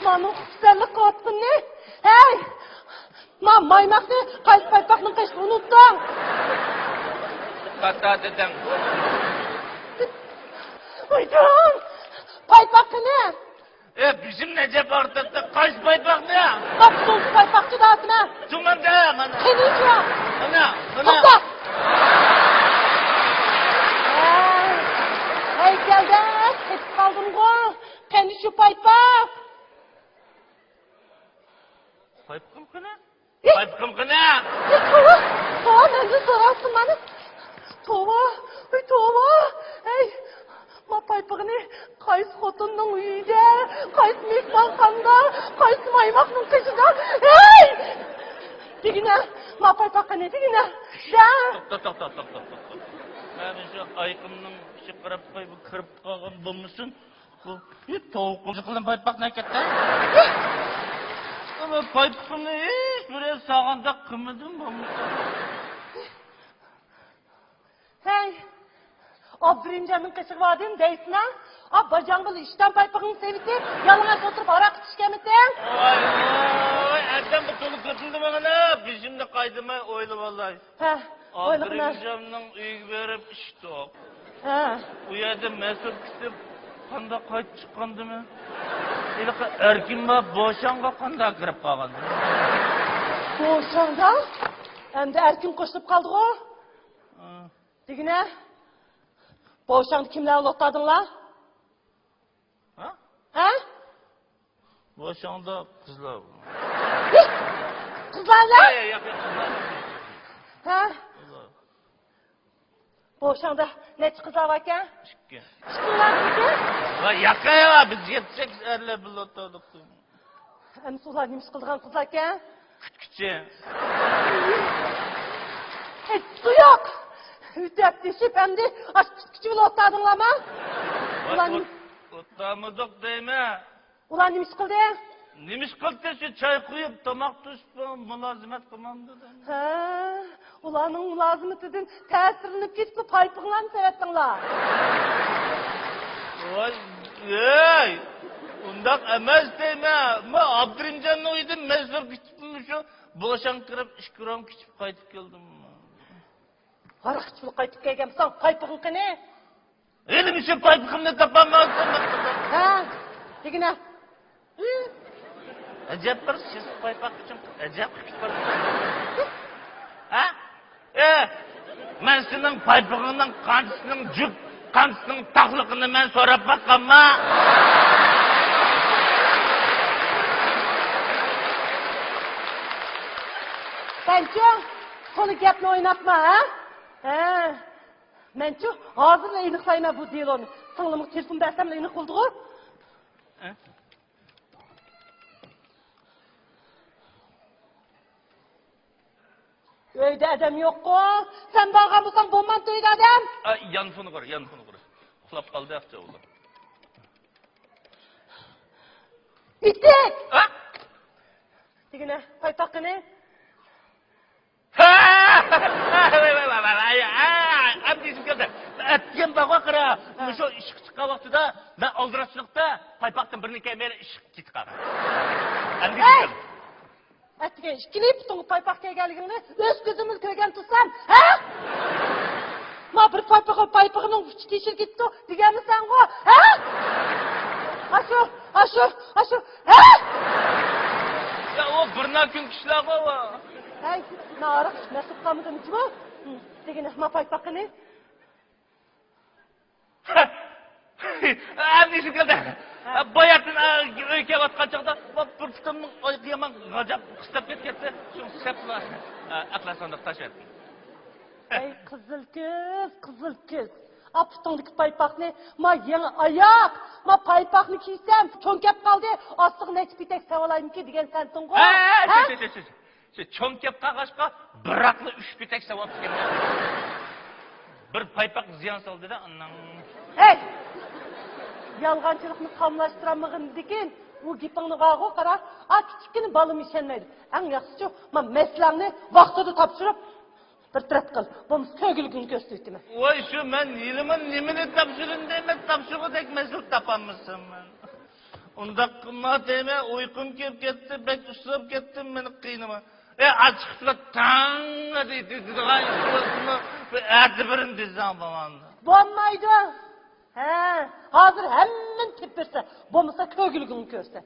Ma'nın güzellik katkın ne? Hey! Ma maymakni qaysi paypaqning qishni unutding? Kata dedem. Uydan! Paypaqı ne? Bizim Necep ortada kaç paypak ne? Kapsulcu paypaqçı dağıtına. Tuman da ana. Keneci ya. Ana. Topla! Heykelde ketip kaldım go. Kendi şu paypaq. Paypakım kına? Paypakım kına? Tova, nende sorarsın bana. Tova, Hey, ma paypağını qaysı xotunның uyuyda, qaysı mehmonxonada, qaysı maymaqның qishida. Hey! Degine, ma paypaqqa ne degine? To'xta. Mana shu ayqimning chiqirib qo'yib kirib qolgan bo'lmasin. Bu tovuq qilib paypaqni ketdi. Ama paypaqni hech bir sog'anda qilmadim bo'lmasin. Hey! Abdurrahimcan'ın kışık vadin deysin ha? Ab bacağın böyle işten paypağını sevdi, yalına oturup arak içkemedin. Oy, adam bu çoluk katıldı bana. Bizim de kaydımı oylu vallahi. He, oylu kınar. Abdurrahimcan'ın uygu verip işte o. He. Bu yerde mesut gidip kanda kayıt çıkandı mı? Erkin var, boşanğa kanda girip kaldı. Boşanğa? Hem de erkin koşup kaldı o. Digine? Boşandı kimler unutladın la? Ha? He? Boşandı kızlar. Kızlarla? Yok kızlar. He? Boşandı neçi kızlar varken? Çıkkı. Çıkınlar bizi? Vay yakaya var, biz 7-8 erle bir oturduk. Hem sular neymiş kıldığın kızlarken? Küçükçe. Su yok. Ütepleşip hem de aç küçük bir otladın ama. Ulan otlamıdık değil mi? Ulan neymiş kıldı? Neymiş kıldı şu çay koyup tomak düşüp mülazimet kılmam dedi. Ha, ulanın mülazimetinden tesirini pisli paypığına mı seyrettin la? Vay, ey! Ondak emez değil mi? Ma Abdurrahimcan'ın uydu mezur küçükmüş o. Boşan kırıp işkiram küçük kayıtıp geldim. Arak küçük kayıtıp gelgemsen paypığın ki ne? Elim için paypığımda tapamazsın. Ha, degine. Acayip bir siz paypak için acayip küçük bir. Ha? Ben senin paypığının kancısının cüp, kancısının taklıkını ben sorap bakamma. Bence sonu gapni oynatma ha? He. Bence hazırla iniqlayma bu değil onu. Sınılımı telefon versemle iniq oldu o. Öyde adam yok o. Sen bağırgan bulsan bomban töyde adam. Yanfını koru. Kulap kaldı yaptı oğlum. İttik. Ha? Degine, paypak ne? Abdiysim geldi. Etken bağa kıra. Şu ışık çıkan vaxtıda ben aldıraçlıkta paypaktın birini kemeri ışık git kara. Hey! Etken, işkileyip tutun paypak gelgenini öz gözümüz köygen tutsan. Ha? Ma bir paypağının uçtu teşir gitti o. Digen mi sen o? Ha? Aşu. Ha? Ya o birna gün kişiler var. Hey, narık, nasıl kalmadın ki bu? Degine, ma paypak ne? Abdiysim geldi. Bayatın öyke vatkan çağda bir tutamın yaman gacap kıstap ketketdi. Şu sepla aklasandıq taş etdi. Hey, kızıl kız. Apıtındaki paypak ne? Ma yeni ayak. Ma paypakını kiysem, çonkep kaldı. Astığı neç bir tek savalayım ki digen sensin ko. Çonkep kağaçka bıraklı 3 bir tek sevap geldi. Bir paypak ziyan saldı da anlam. Hey! Yalğancılıkını kamlaştıramığın diken, o gipini qağı qara, küçükkini balım işenmeydi. En yaxşısı, ma mesleğini vaxtada tapşırıp, bir tret kıl. Bunu kögülgün gösterdi mi? Vay şu ben yılımın nimini tapşırın demez, tapşırı tek mesut tapanmışsın ben. Unda qilma deme, uykum kelib ketdi, bek ushlab ketdim, meni qiynama. Açıkla tanga deydi, erdi birini dizden babamda. Bo'lmaydi. Ha, hozir hamman tepirsa, bo'lmasa ko'gilgin ko'rsa.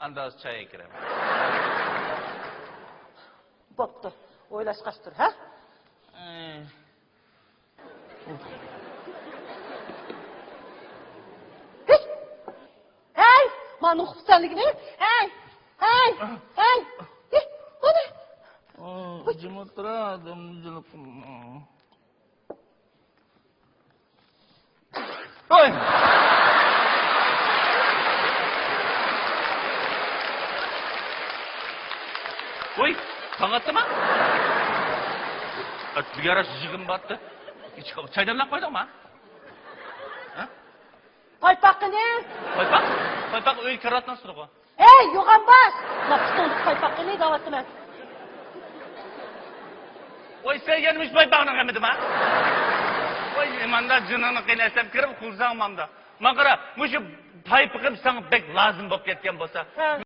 Anda az çay ekirem. Bo'pti. O'ylashqash tur, ha? Hey, mana xursandligini. Hey. Mana. Jim o'tiradim, jiluqim. Oy! Oy, taң atты ма? Bir ara жігім батты. Çaydanlap koydun mu? Paypaqı ne? Paypak? Paypak öyle karatdan sürü koy. Hey, yo'g'on bosh! Laqstonlik paypaqı ne da'vatman? Oy, sen gelmiş paypağını kemedi mi? Oy, manda cınını kıynasam kirip kulsam manda. Makara, muşu paypağım sana pek lazım bop ketken bolsa.